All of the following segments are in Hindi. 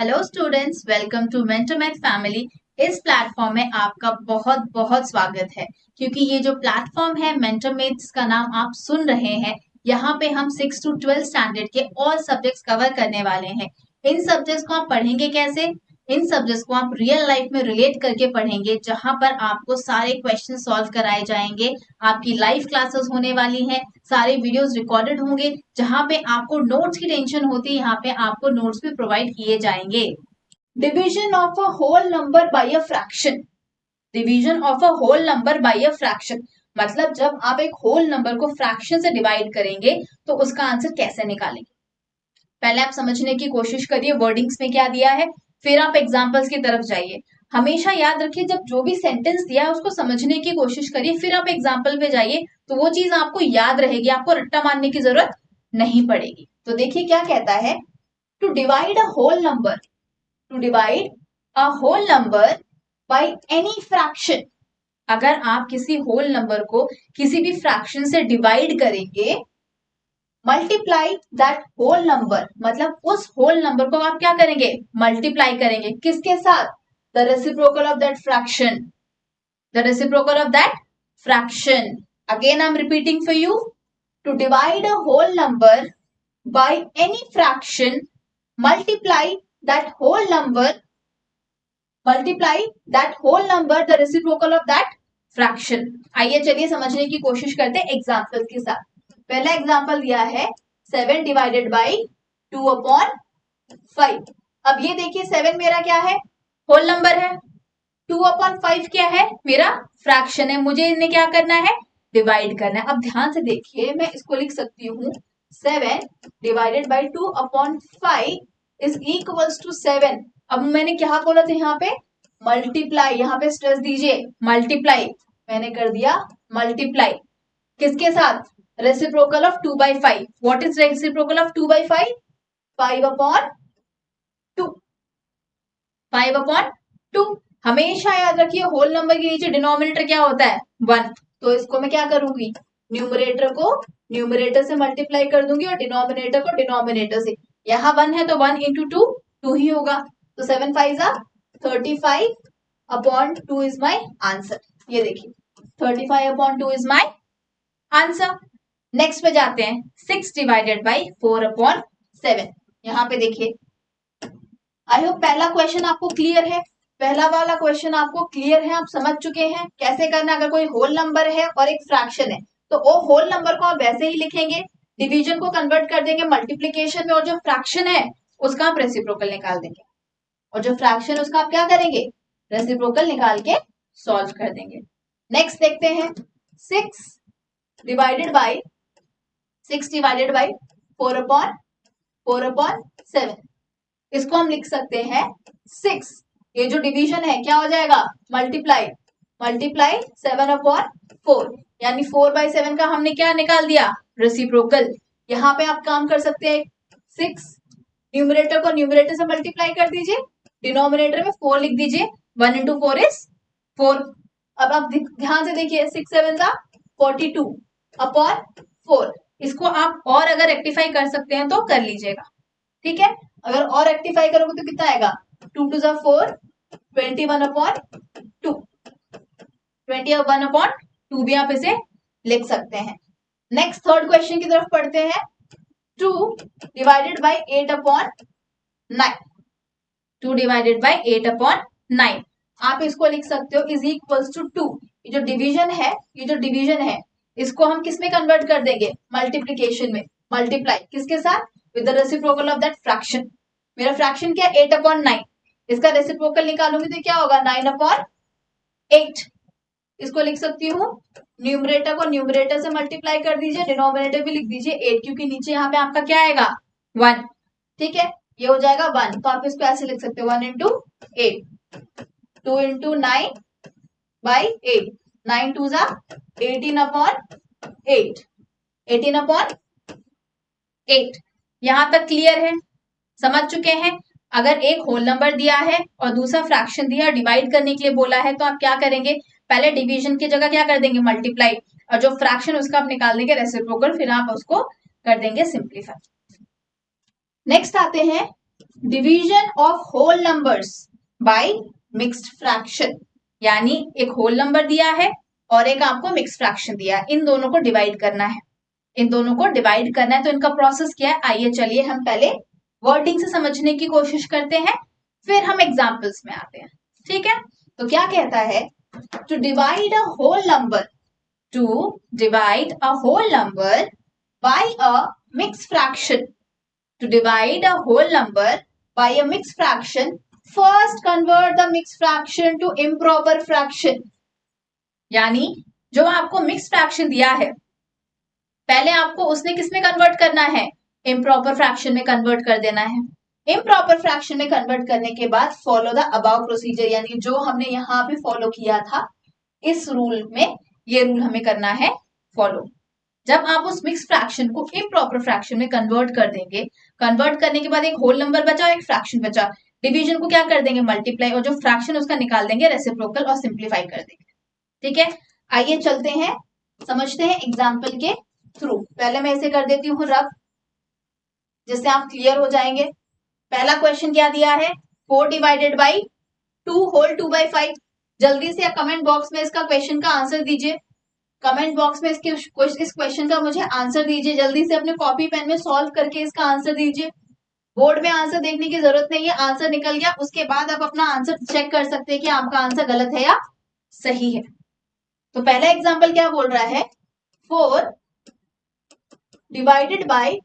Hello students, welcome to mentor math family. इस प्लेटफॉर्म में आपका बहुत बहुत स्वागत है, क्योंकि ये जो प्लेटफॉर्म है मेंटर मैथ्स का नाम आप सुन रहे हैं। यहाँ पे हम 6 to 12 स्टैंडर्ड के ऑल सब्जेक्ट्स कवर करने वाले हैं। इन सब्जेक्ट्स को आप पढ़ेंगे कैसे? इन सब्जेक्ट्स को आप रियल लाइफ में रिलेट करके पढ़ेंगे, जहां पर आपको सारे क्वेश्चन सॉल्व कराए जाएंगे। आपकी लाइव क्लासेस होने वाली हैं, सारे वीडियोस रिकॉर्डेड होंगे। जहां पे आपको नोट्स की टेंशन होती है, यहाँ पे आपको नोट्स भी प्रोवाइड किए जाएंगे। Division of a whole number by a fraction. Division of a whole number by a fraction मतलब जब आप एक होल नंबर को फ्रैक्शन से डिवाइड करेंगे तो उसका आंसर कैसे निकालेंगे। पहले आप समझने की कोशिश करिए वर्डिंग्स में क्या दिया है, फिर आप एग्जाम्पल्स की तरफ जाइए। हमेशा याद रखिए, जब जो भी सेंटेंस दिया है उसको समझने की कोशिश करिए, फिर आप एग्जाम्पल पे जाइए, तो वो चीज आपको याद रहेगी, आपको रट्टा मारने की जरूरत नहीं पड़ेगी। तो देखिए क्या कहता है, to divide a whole number, to divide a whole number by any fraction. अगर आप किसी होल नंबर को किसी भी फ्रैक्शन से डिवाइड करेंगे, मल्टीप्लाई दैट होल नंबर मतलब उस होल नंबर को आप क्या करेंगे, मल्टीप्लाई करेंगे। किसके साथ? The reciprocal of that fraction, the reciprocal of that fraction. Again I am repeating for you, to divide a whole number by any fraction, multiply that whole number, multiply that whole number the reciprocal of that fraction. आइए चलिए समझने की कोशिश करते हैं एग्जाम्पल के साथ। पहला एग्जाम्पल दिया है 7 डिवाइडेड बाई 2/5। अब ये देखिए 7 मेरा क्या है, होल नंबर है। 2/5 क्या है, मेरा फ्रैक्शन है। मुझे इन्हें क्या करना है, डिवाइड करना है। अब ध्यान से देखिए, मैं इसको लिख सकती हूँ 7 divided by 2/5 is equals to 7। अब मैंने क्या बोला था यहाँ पे, मल्टीप्लाई। यहाँ पे स्ट्रेस दीजिए, मल्टीप्लाई। मैंने कर दिया मल्टीप्लाई किसके साथ, reciprocal of 2/5। What is reciprocal of 2/5? 5/2, 5/2। हमेशा याद रखिए होल नंबर के नीचे डिनोमिनेटर क्या होता है, 1। तो इसको मैं क्या करूंगी, न्यूमरेटर को न्यूमरेटर से मल्टीप्लाई कर दूंगी और डिनोमिनेटर को डिनोमिनेटर से। यहाँ 1 है तो 1 इंटू 2 2 ही होगा। तो 7 5 35/2 इज माई आंसर। ये देखिए 35/2 इज माई आंसर। नेक्स्ट पे जाते हैं, 6 डिवाइडेड बाई 4/7। यहाँ पे देखिए, आई होप पहला क्वेश्चन आपको क्लियर है। पहला वाला क्वेश्चन आपको क्लियर है, आप समझ चुके हैं कैसे करना। अगर कोई होल नंबर है और एक फ्रैक्शन है तो वो होल नंबर को आप वैसे ही लिखेंगे, डिवीजन को कन्वर्ट कर देंगे मल्टीप्लीकेशन में, और जो फ्रैक्शन है उसका आप रेसिप्रोकल निकाल देंगे, और जो फ्रैक्शन उसका आप क्या करेंगे, रेसिप्रोकल निकाल के सॉल्व कर देंगे। नेक्स्ट देखते हैं, 6 डिवाइडेड बाई 4/7। इसको हम लिख सकते हैं 6, ये जो डिवीजन है क्या हो जाएगा, मल्टीप्लाई, मल्टीप्लाई 7/4, यानी 4/7 का हमने क्या निकाल दिया, रेसिप्रोकल। यहाँ पे आप काम कर सकते हैं, 6 न्यूमरेटर को न्यूमरेटर से मल्टीप्लाई कर दीजिए, डिनोमिनेटर में 4 लिख दीजिए, 1 इंटू 4 इज 4। अब आप ध्यान से देखिए, 6 7 42/4। इसको आप और अगर रेक्टिफाई कर सकते हैं तो कर लीजिएगा, ठीक है। अगर और रेक्टिफाई करोगे तो कितना आएगा, 2 2 4, 21/2, 21/2 भी आप इसे लिख सकते हैं। नेक्स्ट थर्ड क्वेश्चन की तरफ पढ़ते हैं, 2 डिवाइडेड बाई 8/9, 2 डिवाइडेड बाई 8/9। आप इसको लिख सकते हो इज इक्वल्स टू 2। ये जो डिवीजन है, ये जो डिवीजन है इसको हम किस में कन्वर्ट कर देंगे, मल्टीप्लीकेशन में। मल्टीप्लाई किसके साथ, with the reciprocal of that fraction. मेरा फ्रैक्शन क्या, 8/9। इसका रेसिप्रोकल निकालूंगी तो क्या होगा, 9/8। इसको लिख सकती हूँ, न्यूमरेटर को न्यूमरेटर से मल्टीप्लाई कर दीजिए, डिनोमिनेटर भी लिख दीजिए 8, क्योंकि नीचे यहाँ पे आपका क्या आएगा, 1। ठीक है, ये हो जाएगा 1। तो आप इसको ऐसे लिख सकते हो, 1 इंटू 8, 2 इंटू 9/8, 9 2 18/8, 18/8। यहां तक क्लियर है, समझ चुके हैं। अगर एक होल नंबर दिया है और दूसरा फ्रैक्शन दिया, डिवाइड करने के लिए बोला है, तो आप क्या करेंगे, पहले डिवीजन की जगह क्या कर देंगे, मल्टीप्लाई, और जो फ्रैक्शन उसका आप निकाल देंगे रेसिप्रोकल, फिर आप उसको कर देंगे सिंप्लीफाई। नेक्स्ट आते हैं division of whole numbers by mixed fraction, यानी एक होल नंबर दिया है और एक आपको मिक्स्ड फ्रैक्शन दिया है, इन दोनों को डिवाइड करना है, इन दोनों को डिवाइड करना है। तो इनका प्रोसेस क्या है, आइए चलिए हम पहले वर्डिंग से समझने की कोशिश करते हैं, फिर हम एग्जाम्पल्स में आते हैं। ठीक है, तो क्या कहता है, to divide a whole number, to divide a whole number by a mixed fraction, to divide a whole number by a mixed fraction, first convert the mixed fraction to improper fraction। यानी जो आपको मिक्स्ड फ्रैक्शन दिया है, पहले आपको उसने किसमें कन्वर्ट करना है, इम्प्रॉपर फ्रैक्शन में कन्वर्ट कर देना है। इम्प्रॉपर फ्रैक्शन में कन्वर्ट करने के बाद फॉलो द अबाव प्रोसीजर, यानी जो हमने यहाँ पे फॉलो किया था इस रूल में, ये रूल हमें करना है फॉलो। जब आप उस मिक्स फ्रैक्शन को इम्प्रॉपर फ्रैक्शन में कन्वर्ट कर देंगे, कन्वर्ट करने के बाद एक होल नंबर बचा, एक फ्रैक्शन बचा, डिवीजन को क्या कर देंगे, मल्टीप्लाई, और जो फ्रैक्शन उसका निकाल देंगे रेसिप्रोकल और सिंप्लीफाई कर देंगे। ठीक है, आइए चलते हैं, समझते हैं एग्जाम्पल के थ्रू। पहले मैं इसे कर देती हूँ रब, जिससे आप क्लियर हो जाएंगे। पहला क्वेश्चन क्या दिया है, 4 डिवाइडेड बाई 2 होल 2/5। जल्दी से कमेंट बॉक्स में इसका क्वेश्चन का आंसर दीजिए, कमेंट बॉक्स में इस क्वेश्चन का मुझे आंसर दीजिए, जल्दी से अपने कॉपी पेन में सॉल्व करके इसका आंसर दीजिए। बोर्ड में आंसर देखने की जरूरत नहीं है, आंसर निकल गया उसके बाद आप अपना आंसर चेक कर सकते हैं कि आपका आंसर गलत है या सही है। तो पहला एग्जांपल क्या बोल रहा है, 4 divided by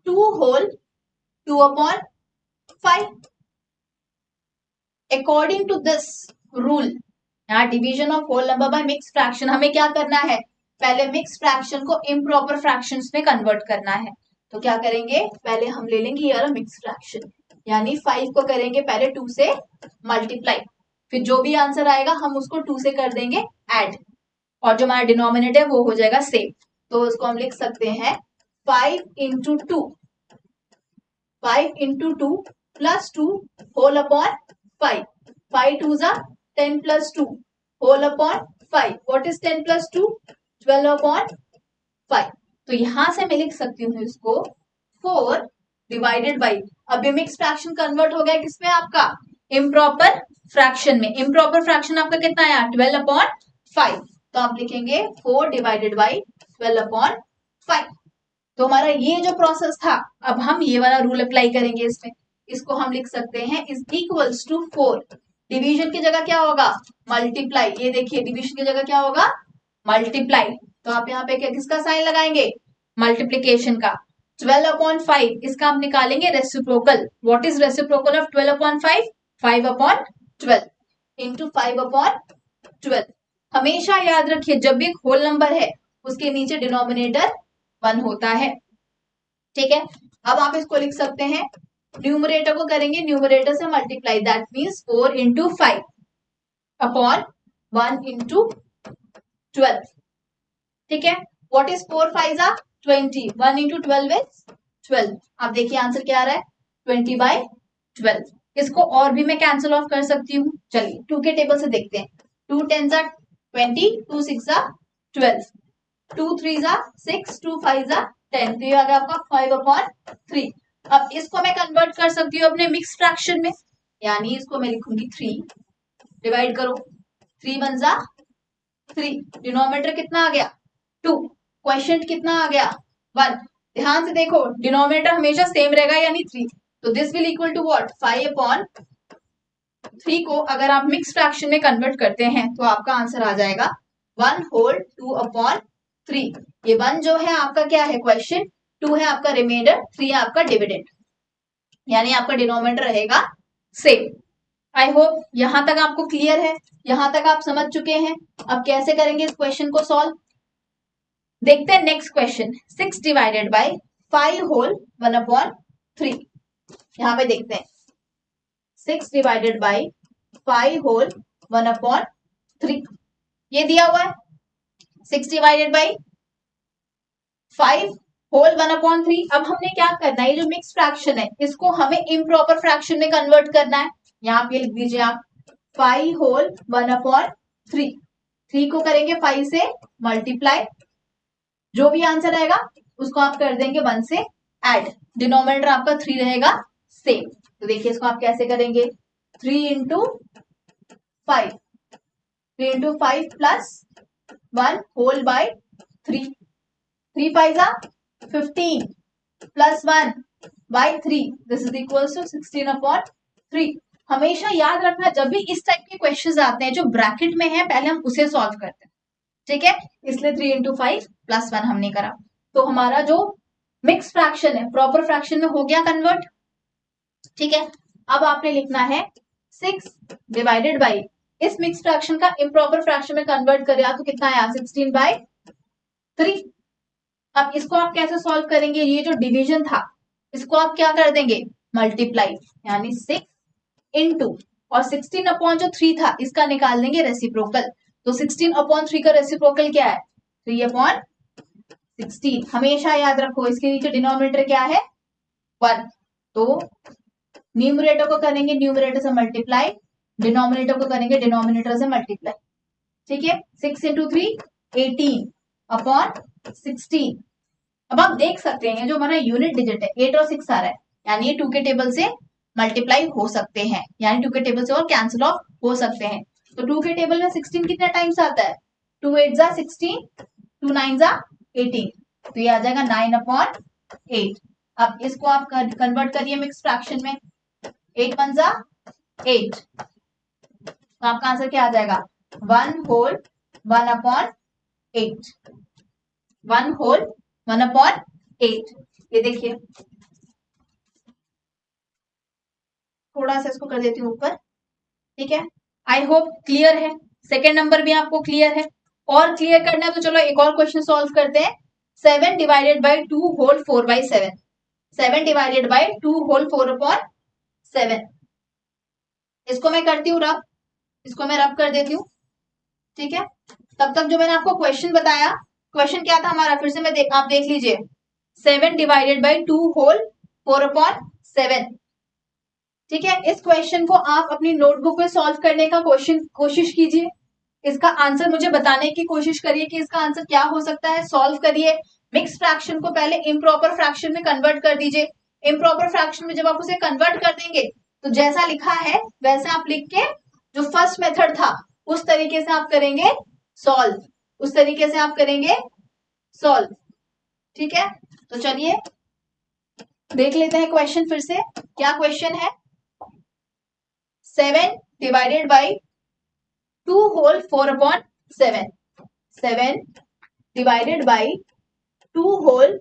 2 whole 2/5। According to this rule, यहाँ division of whole number by mixed fraction, हमें क्या करना है, पहले मिक्स फ्रैक्शन को इम्प्रॉपर फ्रैक्शंस में कन्वर्ट करना है। तो क्या करेंगे, पहले हम ले लेंगे यार मिक्स फ्रैक्शन, यानी 5 को करेंगे पहले 2 से मल्टीप्लाई, फिर जो भी आंसर आएगा हम उसको 2 से कर देंगे ऐड, और जो हमारा डिनोमिनेटर वो हो जाएगा सेम। तो उसको हम लिख सकते हैं 5 into 2, 5 into 2 plus 2 whole upon 5, 5 2 जा 10 plus 2 whole upon 5. What is 10 plus 2? 12 upon 5. तो यहां से मैं लिख सकती हूँ इसको 4 डिवाइडेड बाई, अब ये मिक्स फ्रैक्शन कन्वर्ट हो गया किसमें, आपका इम्प्रॉपर फ्रैक्शन में। इम्प्रॉपर फ्रैक्शन आपका कितना आया, 12 अपॉन 5। तो आप लिखेंगे 4 डिवाइडेड बाई 12 अपॉन 5। तो हमारा ये जो प्रोसेस था, अब हम ये वाला रूल अप्लाई करेंगे इसमें, इसको हम लिख सकते हैं इज इक्वल्स टू 4, डिवीजन की जगह क्या होगा, मल्टीप्लाई। ये देखिए डिवीजन की जगह क्या होगा, मल्टीप्लाई। तो आप यहाँ पे क्या किसका साइन लगाएंगे, मल्टीप्लीकेशन का। 12 अपॉन 5, इसका आप निकालेंगे reciprocal. What is reciprocal of 12 upon 5? 5 upon 12 into 5 upon 12। हमेशा याद रखिए जब भी एक होल नंबर है उसके नीचे डिनोमिनेटर 1 होता है। ठीक है, अब आप इसको लिख सकते हैं, न्यूमरेटर को करेंगे न्यूमरेटर से multiply, that means 4 into 5 upon 1 into 12। ठीक है, व्हाट इज 4 5 जा 20, 1 इंटू 12 इज 12। आप देखिए आंसर क्या आ रहा है, 20/12। इसको और भी मैं कैंसिल ऑफ कर सकती हूँ, चलिए 2 के टेबल से देखते हैं। 2 10 जा 20, 2 6 जा 12, 2 3 जा 6, 2 5 जा 10, तो ये आ गया आपका 5 अपॉन 3। अब इसको मैं कन्वर्ट कर सकती हूँ अपने मिक्स फ्रैक्शन में, यानी इसको मैं लिखूंगी 3 डिवाइड करो, 3 1 जा 3, डिनोमिनेटर कितना आ गया 2, क्वोशिएंट कितना आ गया 1। ध्यान से देखो डिनोमिनेटर हमेशा सेम रहेगा यानी 3, तो this will equal to what, 5 upon 3 को अगर आप मिक्स फ्रैक्शन में कन्वर्ट करते हैं तो आपका आंसर आ जाएगा 1 होल 2 अपॉन 3। ये 1 जो है आपका क्या है क्वेश्चन, 2 है आपका रिमाइंडर, 3 है आपका डिविडेंड, यानी आपका डिनोमिनेटर रहेगा सेम। आई होप यहां तक आपको क्लियर है, यहां तक आप समझ चुके हैं। अब कैसे करेंगे इस क्वेश्चन को सॉल्व, देखते हैं next question. 6 divided by 5 whole 1 upon 3। यहां पे देखते हैं 6 डिवाइडेड बाय 5 होल 1 अपॉन 3, ये दिया हुआ है 6 डिवाइडेड बाय 5 होल 1 अपॉन 3। अब हमने क्या करना है, ये जो मिक्स फ्रैक्शन है इसको हमें इम्प्रॉपर फ्रैक्शन में कन्वर्ट करना है। यहाँ पे लिख दीजिए आप 5 होल 1 अपॉन 3, 3 को करेंगे 5 से मल्टीप्लाई, जो भी आंसर आएगा उसको आप कर देंगे 1 से ऐड, डिनोमिनेटर आपका 3 रहेगा सेम। तो देखिए इसको आप कैसे करेंगे, 3 into 5, 3 into 5 plus 1 whole by 3, 3 5 जा 15 plus 1 by 3, this is equal to 16/3। हमेशा याद रखना जब भी इस टाइप के क्वेश्चंस आते हैं जो ब्रैकेट में है पहले हम उसे सॉल्व करते हैं, ठीक है। इसलिए 3 इंटू 5 प्लस 1 हमने करा, तो हमारा जो मिक्स फ्रैक्शन है प्रॉपर फ्रैक्शन में हो गया कन्वर्ट, ठीक है। अब आपने लिखना है 6 डिवाइडेड बाई, इस मिक्स फ्रैक्शन का इम्प्रॉपर फ्रैक्शन में कन्वर्ट करें तो कितना आया 16/3। अब इसको आप कैसे सॉल्व करेंगे, ये जो डिवीजन था इसको आप क्या कर देंगे मल्टीप्लाई, यानी 6 इंटू और 16/3 था इसका निकाल देंगे रेसिप्रोकल, तो 16/3 का रेसिप्रोकल क्या है 3/16। हमेशा याद रखो इसके नीचे डिनोमिनेटर क्या है 1, तो न्यूमरेटर को करेंगे न्यूमरेटर से मल्टीप्लाई, डिनोमिनेटर को करेंगे डिनोमिनेटर से मल्टीप्लाई, ठीक है। 6 इंटू 3 18/16। अब आप देख सकते हैं जो हमारा यूनिट डिजिट है 8 और 6 आ रहा है, यानी ये 2 के टेबल से मल्टीप्लाई हो सकते हैं, यानी 2 के टेबल से और कैंसिल ऑफ हो सकते हैं। तो 2 के टेबल में 16 कितने टाइम्स आता है 2 8 जा 16, 2 9 जा 18, तो ये आ जाएगा 9/8। अब इसको आप कन्वर्ट करिए मिक्स फ्रैक्शन में, 8 1 जा 8, तो आपका आंसर क्या आ जाएगा 1 होल 1/8, 1 होल 1/8। ये देखिए थोड़ा सा इसको कर देती हूँ ऊपर, ठीक है। आई होप क्लियर है, सेकेंड नंबर भी आपको क्लियर है। और क्लियर करना है तो चलो एक और क्वेश्चन सॉल्व करते हैं। 7 divided by 2 whole 4/7, 7 divided by 2 whole 4/7, इसको मैं करती हूँ रब, इसको मैं रब कर देती हूँ, ठीक है। तब तक जो मैंने आपको क्वेश्चन बताया, क्वेश्चन क्या था हमारा फिर से आप देख लीजिए, 7 डिवाइडेड बाई 2 होल 4/7, ठीक है। इस क्वेश्चन को आप अपनी नोटबुक में सॉल्व करने का कोशिश कीजिए, इसका आंसर मुझे बताने की कोशिश करिए कि इसका आंसर क्या हो सकता है, सॉल्व करिए। मिक्स फ्रैक्शन को पहले इम्प्रॉपर फ्रैक्शन में कन्वर्ट कर दीजिए, इम्प्रॉपर फ्रैक्शन में जब आप उसे कन्वर्ट कर देंगे तो जैसा लिखा है वैसे आप लिख के जो फर्स्ट मेथड था उस तरीके से आप करेंगे सॉल्व, उस तरीके से आप करेंगे सॉल्व, ठीक है। तो चलिए देख लेते हैं क्वेश्चन फिर से, क्या क्वेश्चन है। 7 divided by 2 whole 4/7, 7 divided by 2 whole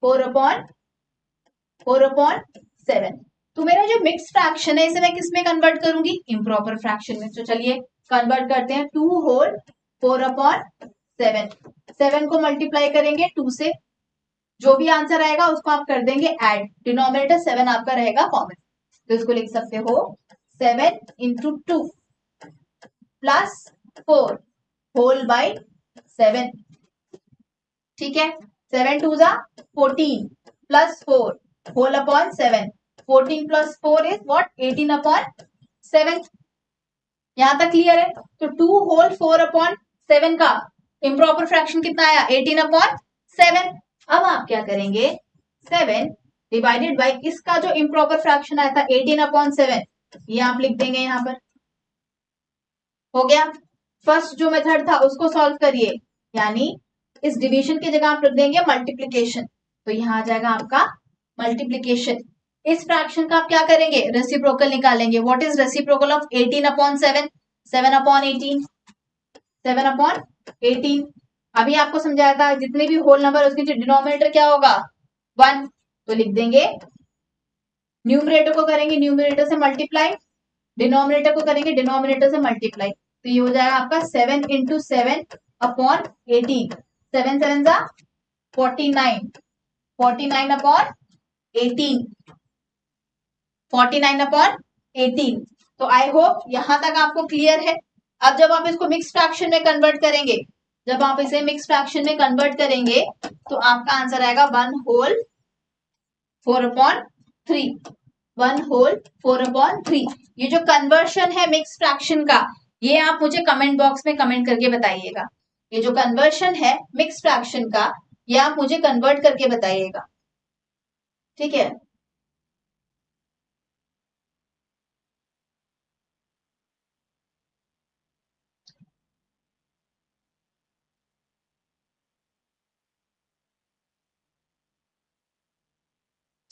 4/7। तो मेरा जो मिक्स फ्रैक्शन है इसे मैं किस में कन्वर्ट करूंगी इम्प्रॉपर फ्रैक्शन में, तो चलिए कन्वर्ट करते हैं। 2 होल 4/7, 7 को मल्टीप्लाई करेंगे 2 से, जो भी आंसर आएगा उसको आप कर देंगे ऐड, डिनोमिनेटर 7 आपका रहेगा कॉमन, तो इसको लिख सकते हो 7 इंटू 2 प्लस 4 होल बाई 7, ठीक है। 7 2 जा 14 plus 4 whole upon 7, 14 plus 4 is what 18/7। यहां तक क्लियर है। तो 2 होल 4/7 का इम्प्रॉपर फ्रैक्शन कितना आया 18/7। अब आप क्या करेंगे 7 डिवाइडेड बाई इसका जो इम्प्रॉपर फ्रैक्शन आया था 18/7, ये आप लिख देंगे यहां पर, हो गया। फर्स्ट जो मेथड था उसको सॉल्व करिए, यानी इस डिवीजन की जगह आप लिख देंगे मल्टीप्लीकेशन, तो यहां आ जाएगा आपका मल्टीप्लीकेशन। इस फ्रैक्शन का आप क्या करेंगे रेसिप्रोकल निकालेंगे, व्हाट इज रेसिप्रोकल ऑफ 18/7, 7/18, 7/18। अभी आपको समझाया था जितने भी होल नंबर उसके डिनोमिनेटर क्या होगा 1, तो लिख देंगे न्यूमरेटर को करेंगे न्यूमरेटर से मल्टीप्लाई, डिनोमिनेटर को करेंगे डिनोमिनेटर से मल्टीप्लाई, तो ये हो जाएगा आपका 7 इंटू 7/18, 7 7 जा 49, 49/18, 49/18। तो आई होप यहां तक आपको क्लियर है। अब जब आप इसको मिक्स फ्रैक्शन में कन्वर्ट करेंगे, जब आप इसे मिक्स फ्रैक्शन में कन्वर्ट करेंगे तो आपका आंसर आएगा 1 होल 4/3, 1 होल 4/3। ये जो कन्वर्शन है मिक्स फ्रैक्शन का, ये आप मुझे कमेंट बॉक्स में कमेंट करके बताइएगा। ये जो कन्वर्शन है मिक्स फ्रैक्शन का, ये आप मुझे कन्वर्ट करके बताइएगा, ठीक है।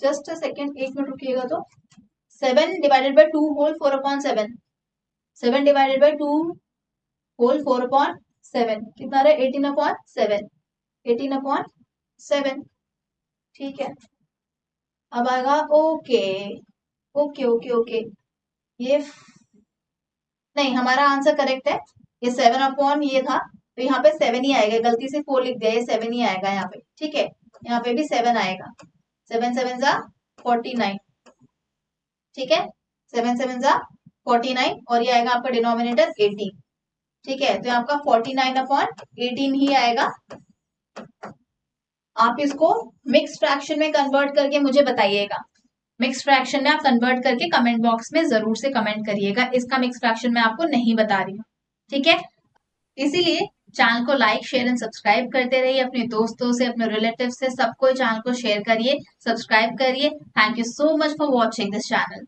जस्ट अ सेकेंड, 1 मिनट रुकिएगा। तो 7 divided by 2 whole 4/7, 7 divided by 2 whole 4/7 कितना रहा? 18/7, 18/7। ठीक है, अब आएगा ओके ओके ओके ओके। ये नहीं, हमारा आंसर करेक्ट है। ये 7 ये था, तो यहाँ पे 7 ही आएगा। गलती से 4 लिख दिया, ये 7 ही आएगा यहाँ पे। ठीक है, यहाँ पे भी 7 आएगा। 7 7 जा 49। ठीक है, 7 7 जा 49 और ये आएगा आपका डिनोमिनेटर 18। ठीक है, तो आपका 49/18 ही आएगा। आप इसको मिक्स फ्रैक्शन में कन्वर्ट करके मुझे बताइएगा। मिक्स फ्रैक्शन में आप कन्वर्ट करके कमेंट बॉक्स में जरूर से कमेंट करिएगा। इसका मिक्स फ्रैक्शन मैं आपको नहीं बता रही हूँ। ठीक है, इसीलिए चैनल को लाइक शेयर एंड सब्सक्राइब करते रहिए। अपने दोस्तों से, अपने रिलेटिव से, सबको चैनल को शेयर करिए, सब्सक्राइब करिए। Thank you so much for watching this channel.